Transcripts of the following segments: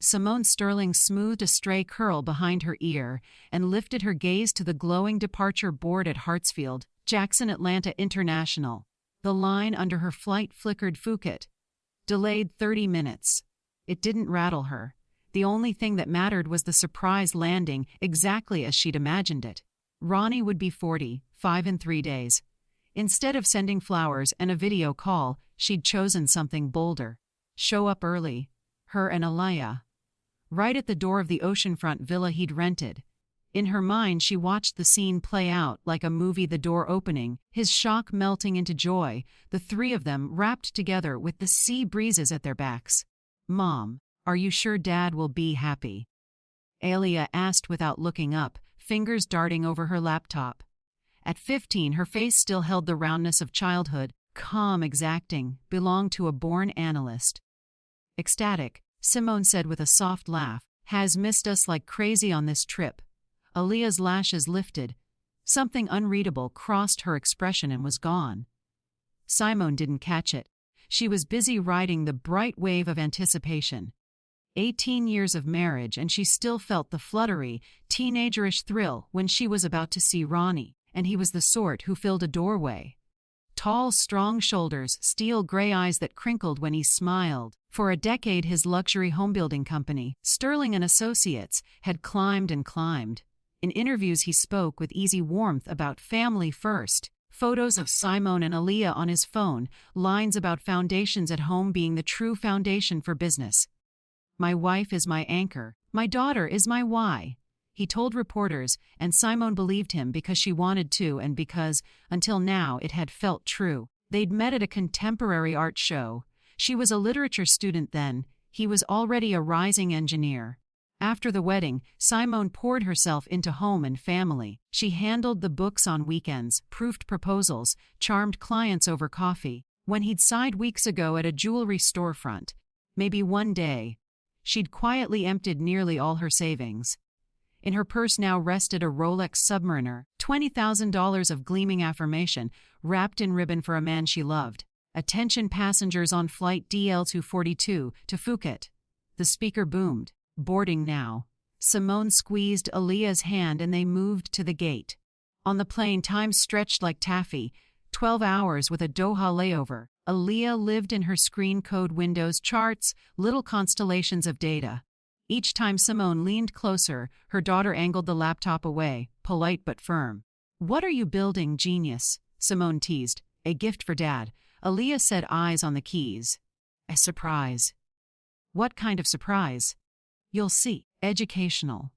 Simone Sterling smoothed a stray curl behind her ear and lifted her gaze to the glowing departure board at Hartsfield, Jackson Atlanta International. The line under her flight flickered Phuket. Delayed 30 minutes. It didn't rattle her. The only thing that mattered was the surprise landing exactly as she'd imagined it. Ronnie would be 45 in 3 days. Instead of sending flowers and a video call, she'd chosen something bolder. Show up early. Her and Aliyah. Right at the door of the oceanfront villa he'd rented. In her mind she watched the scene play out like a movie, the door opening, his shock melting into joy, the three of them wrapped together with the sea breezes at their backs. "Mom, are you sure Dad will be happy?" Aliyah asked without looking up, fingers darting over her laptop. At 15, her face still held the roundness of childhood, calm, exacting, belonged to a born analyst. Ecstatic, Simone said with a soft laugh, "Has missed us like crazy on this trip." Aliyah's lashes lifted. Something unreadable crossed her expression and was gone. Simone didn't catch it. She was busy riding the bright wave of anticipation. 18 years of marriage, and she still felt the fluttery, teenagerish thrill when she was about to see Ronnie, and he was the sort who filled a doorway. Tall, strong shoulders, steel gray eyes that crinkled when he smiled. For a decade his luxury homebuilding company, Sterling & Associates, had climbed and climbed. In interviews he spoke with easy warmth about family first, photos of Simone and Aliyah on his phone, lines about foundations at home being the true foundation for business. "My wife is my anchor, my daughter is my why," he told reporters, and Simone believed him because she wanted to and because, until now, it had felt true. They'd met at a contemporary art show. She was a literature student then, he was already a rising engineer. After the wedding, Simone poured herself into home and family. She handled the books on weekends, proofed proposals, charmed clients over coffee. When he'd sighed weeks ago at a jewelry storefront, maybe one day, she'd quietly emptied nearly all her savings. In her purse now rested a Rolex Submariner, $20,000 of gleaming affirmation, wrapped in ribbon for a man she loved. "Attention passengers on flight DL242 to Phuket." The speaker boomed. "Boarding now." Simone squeezed Aliyah's hand and they moved to the gate. On the plane, time stretched like taffy, 12 hours with a Doha layover. Aliyah lived in her screen code windows, charts, little constellations of data. Each time Simone leaned closer, her daughter angled the laptop away, polite but firm. "What are you building, genius?" Simone teased. "A gift for Dad." Aliyah said, eyes on the keys. "A surprise." "What kind of surprise?" "You'll see." "Educational."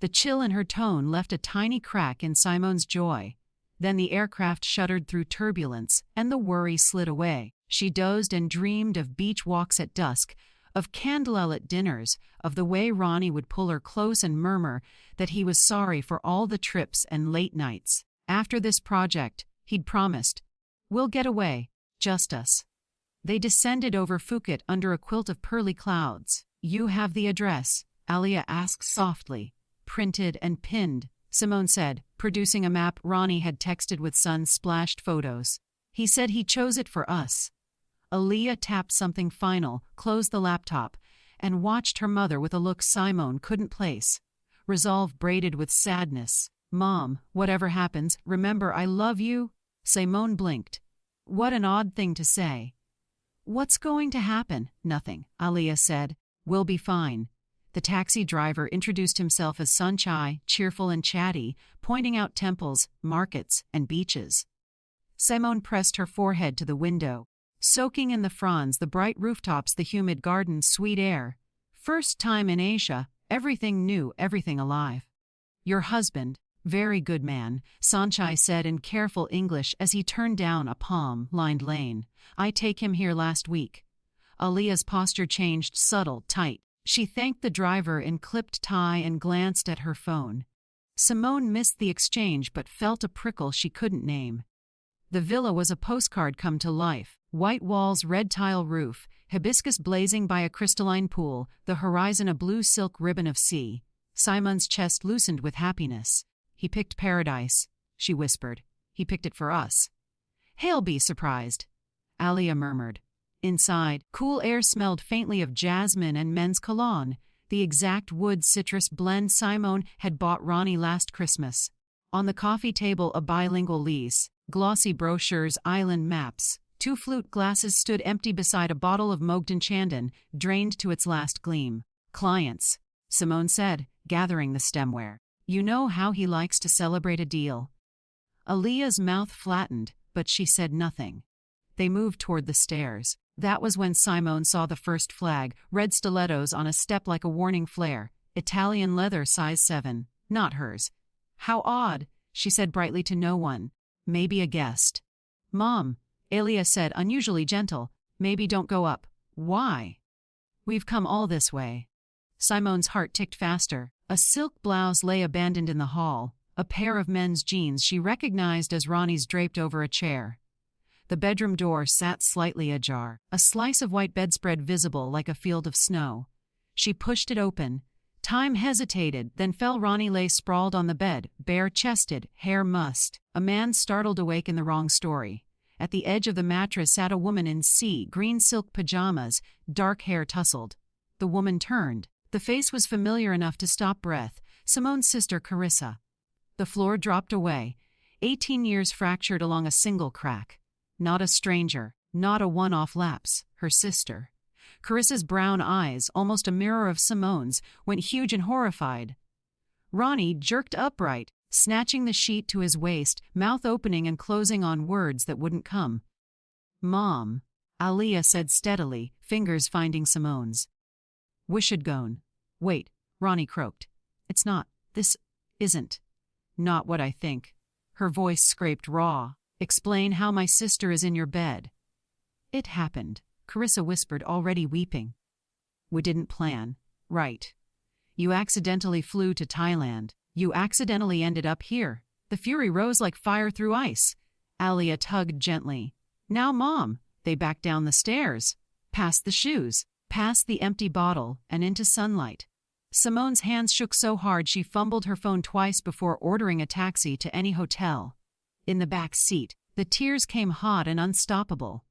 The chill in her tone left a tiny crack in Simone's joy. Then the aircraft shuddered through turbulence, and the worry slid away. She dozed and dreamed of beach walks at dusk, of candlelit dinners, of the way Ronnie would pull her close and murmur that he was sorry for all the trips and late nights. After this project, he'd promised, "We'll get away, just us." They descended over Phuket under a quilt of pearly clouds. "You have the address?" Aliyah asked softly. "Printed and pinned," Simone said, producing a map Ronnie had texted with sun-splashed photos. "He said he chose it for us." Aliyah tapped something final, closed the laptop, and watched her mother with a look Simone couldn't place. Resolve braided with sadness. "Mom, whatever happens, remember I love you?" Simone blinked. What an odd thing to say. "What's going to happen?" "Nothing," Aliyah said. "We'll be fine." The taxi driver introduced himself as Sunchai, cheerful and chatty, pointing out temples, markets, and beaches. Simone pressed her forehead to the window, soaking in the fronds, the bright rooftops, the humid gardens, sweet air. First time in Asia, everything new, everything alive. "Your husband, very good man," Sunchai said in careful English as he turned down a palm-lined lane. "I take him here last week." Aliyah's posture changed, subtle, tight. She thanked the driver in clipped tie and glanced at her phone. Simone missed the exchange but felt a prickle she couldn't name. The villa was a postcard come to life. White walls, red tile roof, hibiscus blazing by a crystalline pool, the horizon a blue silk ribbon of sea. Simone's chest loosened with happiness. "He picked paradise," she whispered. "He picked it for us." "He'll be surprised," Aliyah murmured. Inside, cool air smelled faintly of jasmine and men's cologne. the exact wood citrus blend Simone had bought Ronnie last Christmas. On the coffee table, a bilingual lease, glossy brochures, island maps. 2 flute glasses stood empty beside a bottle of Mogden Chandon, drained to its last gleam. "Clients," Simone said, gathering the stemware. "You know how he likes to celebrate a deal." Aaliyah's mouth flattened, but she said nothing. They moved toward the stairs. That was when Simone saw the first flag, red stilettos on a step like a warning flare. Italian leather, size 7. Not hers. "How odd," she said brightly to no one. "Maybe a guest." "Mom," Aaliyah said, unusually gentle, "maybe don't go up." "Why?" "We've come all this way." Simone's heart ticked faster. A silk blouse lay abandoned in the hall. A pair of men's jeans she recognized as Ronnie's draped over a chair. The bedroom door sat slightly ajar, a slice of white bedspread visible like a field of snow. She pushed it open. Time hesitated, then fell. Ronnie lay sprawled on the bed, bare-chested, hair mussed. A man startled awake in the wrong story. At the edge of the mattress sat a woman in sea green silk pajamas, dark hair tousled. The woman turned. The face was familiar enough to stop breath. Simone's sister, Carissa. The floor dropped away. 18 years fractured along a single crack. Not a stranger, not a one-off lapse, her sister. Carissa's brown eyes, almost a mirror of Simone's, went huge and horrified. Ronnie jerked upright, snatching the sheet to his waist, mouth opening and closing on words that wouldn't come. "Mom," Aaliyah said steadily, fingers finding Simone's. "Wishadgone." "Wait," Ronnie croaked. "It's not. This isn't. Not what I think." Her voice scraped raw. "Explain how my sister is in your bed." "It happened," Carissa whispered, already weeping. "We didn't plan. Right. You accidentally flew to Thailand. You accidentally ended up here." The fury rose like fire through ice. Aaliyah tugged gently. "Now, Mom." They backed down the stairs, past the shoes, past the empty bottle, and into sunlight. Simone's hands shook so hard she fumbled her phone twice before ordering a taxi to any hotel. In the back seat, the tears came hot and unstoppable.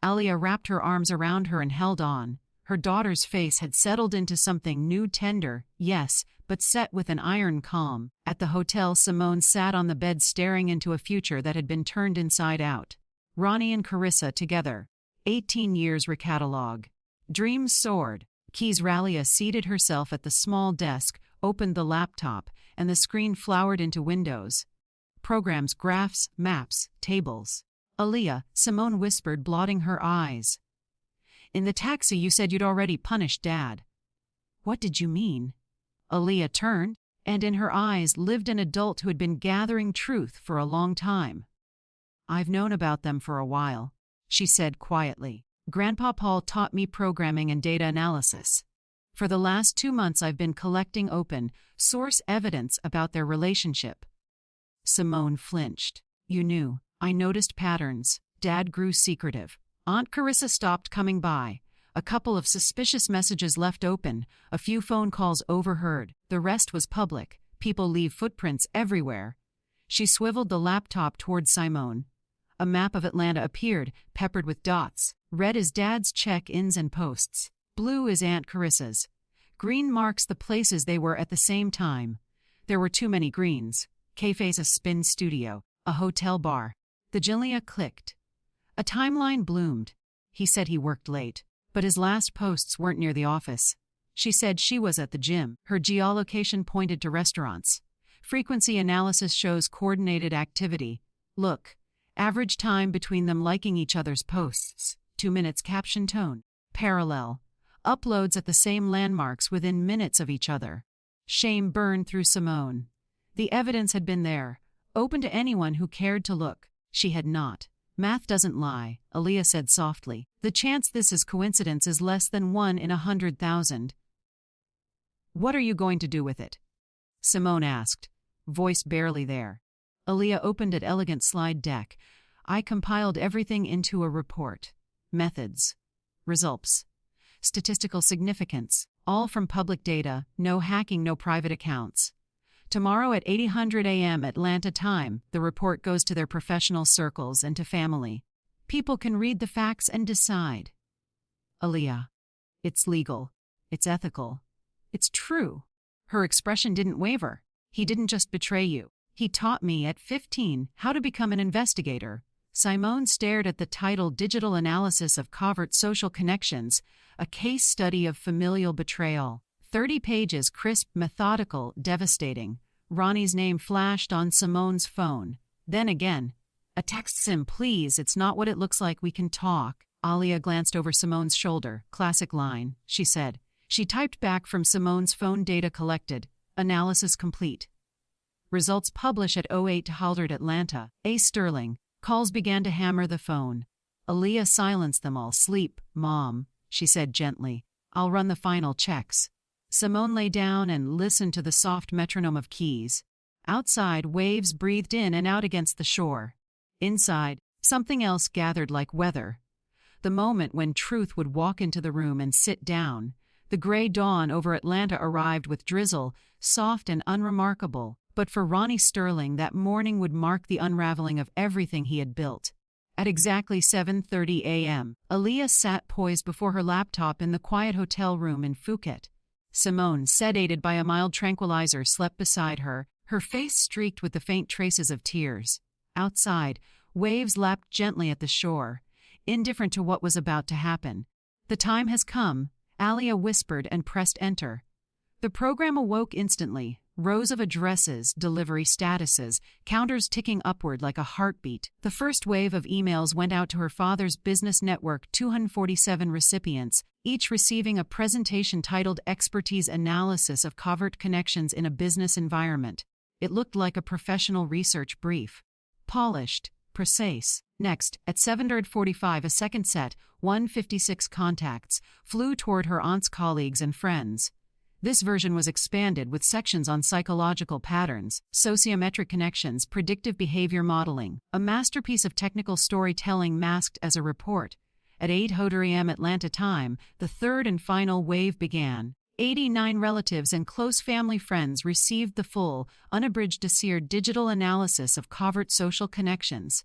Aaliyah wrapped her arms around her and held on. Her daughter's face had settled into something new, tender, yes, but set with an iron calm. At the hotel, Simone sat on the bed staring into a future that had been turned inside out. Ronnie and Carissa together. 18 years recatalogue. Dreams soared. Keys. Ralia seated herself at the small desk, opened the laptop, and the screen flowered into windows. Programs, graphs, maps, tables. "Aaliyah," Simone whispered, blotting her eyes. "In the taxi you said you'd already punished Dad." "What did you mean?" Aaliyah turned, and in her eyes lived an adult who had been gathering truth for a long time. "I've known about them for a while," she said quietly. "Grandpa Paul taught me programming and data analysis. For the last 2 months I've been collecting open, source evidence about their relationship." Simone flinched. "You knew." "I noticed patterns. Dad grew secretive. Aunt Carissa stopped coming by. A couple of suspicious messages left open, a few phone calls overheard. The rest was public. People leave footprints everywhere." She swiveled the laptop toward Simone. A map of Atlanta appeared, peppered with dots. Red is Dad's check-ins and posts. Blue is Aunt Carissa's. Green marks the places they were at the same time. There were too many greens. Cafes, a spin studio, a hotel bar. The Jillia clicked. A timeline bloomed. He said he worked late, but his last posts weren't near the office. She said she was at the gym. Her geolocation pointed to restaurants. Frequency analysis shows coordinated activity. Look, average time between them liking each other's posts. 2 minutes. Caption tone. Parallel. Uploads at the same landmarks within minutes of each other. Shame burned through Simone. The evidence had been there, open to anyone who cared to look. She had not. "Math doesn't lie," Aaliyah said softly. "The chance this is coincidence is less than 1 in 100,000. "What are you going to do with it?" Simone asked, voice barely there. Aaliyah opened an elegant slide deck. "I compiled everything into a report. Methods. Results. Statistical significance. All from public data, no hacking, no private accounts. Tomorrow at 8:00 a.m. Atlanta time, the report goes to their professional circles and to family. People can read the facts and decide." "Aaliyah, it's legal. It's ethical. It's true. Her expression didn't waver. He didn't just betray you. He taught me at 15 how to become an investigator. Simone stared at the title Digital Analysis of Covert Social Connections, a case study of familial betrayal. 30 pages, crisp, methodical, devastating. Ronnie's name flashed on Simone's phone. Then again. A text. Sim, please, it's not what it looks like, we can talk. Alia glanced over Simone's shoulder. Classic line, she said. She typed back from Simone's phone. Data collected. Analysis complete. Results publish at 08 Haldred, Atlanta. A. Sterling. Calls began to hammer the phone. Alia silenced them all. Sleep, Mom, she said gently. I'll run the final checks. Simone lay down and listened to the soft metronome of keys. Outside, waves breathed in and out against the shore. Inside, something else gathered like weather. The moment when truth would walk into the room and sit down. The gray dawn over Atlanta arrived with drizzle, soft and unremarkable, but for Ronnie Sterling that morning would mark the unraveling of everything he had built. At exactly 7:30 a.m., Alia sat poised before her laptop in the quiet hotel room in Phuket. Simone, sedated by a mild tranquilizer, slept beside her, her face streaked with the faint traces of tears. Outside, waves lapped gently at the shore, indifferent to what was about to happen. The time has come, Alia whispered and pressed enter. The program awoke instantly, rows of addresses, delivery statuses, counters ticking upward like a heartbeat. The first wave of emails went out to her father's business network, 247 recipients, each receiving a presentation titled Expertise Analysis of Covert Connections in a Business Environment. It looked like a professional research brief. Polished, precise. Next, at 7:45, a second set, 156 contacts, flew toward her aunt's colleagues and friends. This version was expanded with sections on psychological patterns, sociometric connections, predictive behavior modeling, a masterpiece of technical storytelling masked as a report. At 8:00 a.m. Atlanta time, the third and final wave began. 89 relatives and close family friends received the full, unabridged dossier digital analysis of covert social connections.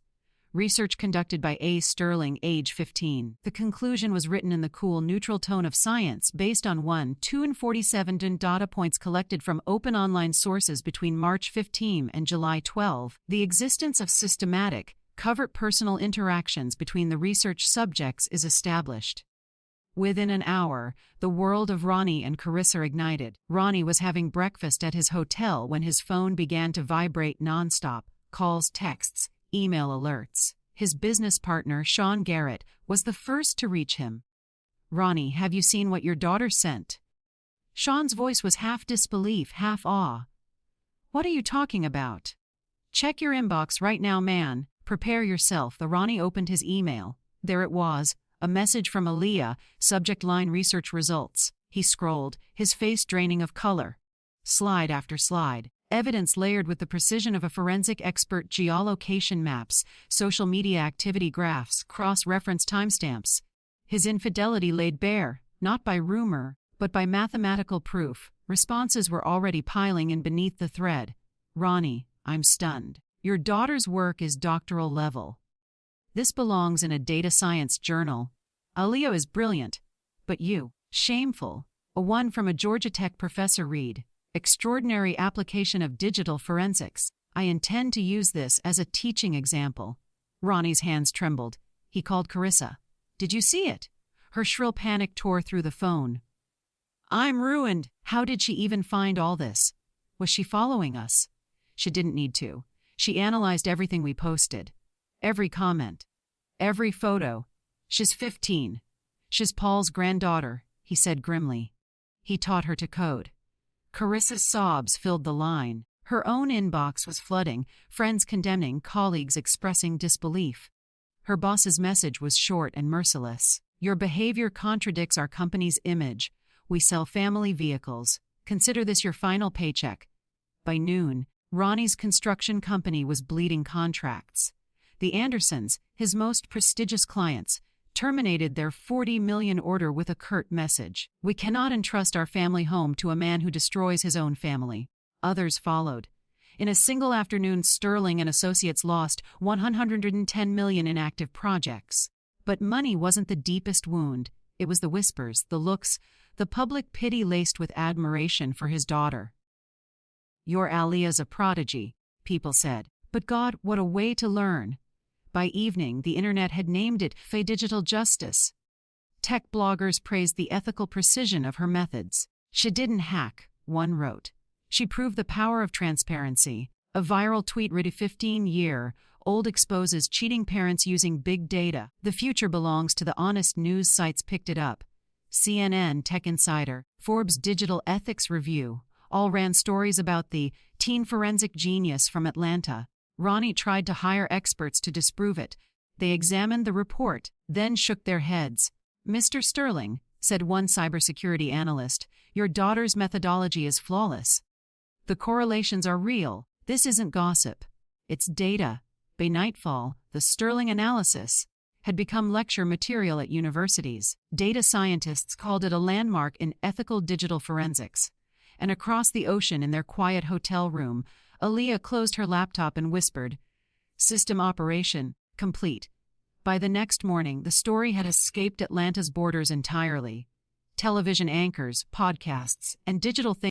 Research conducted by A. Sterling, age 15. The conclusion was written in the cool, neutral tone of science based on 1, 2, and 47 data points collected from open online sources between March 15 and July 12. The existence of systematic, covert personal interactions between the research subjects is established. Within an hour, the world of Ronnie and Carissa ignited. Ronnie was having breakfast at his hotel when his phone began to vibrate nonstop. Calls, texts, email alerts. His business partner, Sean Garrett, was the first to reach him. Ronnie, have you seen what your daughter sent? Sean's voice was half disbelief, half awe. What are you talking about? Check your inbox right now, man. Prepare yourself. The Ronnie opened his email. There it was, a message from Alia, subject line research results. He scrolled, his face draining of color. Slide after slide. Evidence layered with the precision of a forensic expert, geolocation maps, social media activity graphs, cross-reference timestamps. His infidelity laid bare, not by rumor, but by mathematical proof. Responses were already piling in beneath the thread. Ronnie, I'm stunned. Your daughter's work is doctoral level. This belongs in a data science journal. Alia is brilliant, but you, shameful. A one from a Georgia Tech professor. Read. Extraordinary application of digital forensics. I intend to use this as a teaching example. Ronnie's hands trembled. He called Carissa. Did you see it? Her shrill panic tore through the phone. I'm ruined. How did she even find all this? Was she following us? She didn't need to. She analyzed everything we posted. Every comment. Every photo. She's 15. She's Paul's granddaughter, he said grimly. He taught her to code. Carissa's sobs filled the line. Her own inbox was flooding, friends condemning, colleagues expressing disbelief. Her boss's message was short and merciless. Your behavior contradicts our company's image. We sell family vehicles. Consider this your final paycheck. By noon, Ronnie's construction company was bleeding contracts. The Andersons, his most prestigious clients, terminated their $40 million order with a curt message. We cannot entrust our family home to a man who destroys his own family. Others followed. In a single afternoon, Sterling and Associates lost $110 million in active projects. But money wasn't the deepest wound. It was the whispers, the looks, the public pity laced with admiration for his daughter. "Your Alia's a prodigy," people said. But God, what a way to learn! By evening, the internet had named it Digital Justice. Tech bloggers praised the ethical precision of her methods. "She didn't hack," one wrote. "She proved the power of transparency." A viral tweet read, "A 15-year-old exposes cheating parents using big data. The future belongs to the honest." News sites picked it up. CNN, Tech Insider, Forbes Digital Ethics Review all ran stories about the teen forensic genius from Atlanta. Ronnie tried to hire experts to disprove it. They examined the report, then shook their heads. "Mr. Sterling," said one cybersecurity analyst, "your daughter's methodology is flawless. The correlations are real. This isn't gossip. It's data." By nightfall, the Sterling analysis had become lecture material at universities. Data scientists called it a landmark in ethical digital forensics. And across the ocean in their quiet hotel room, Alia closed her laptop and whispered, "System operation complete." By the next morning, the story had escaped Atlanta's borders entirely. Television anchors, podcasts, and digital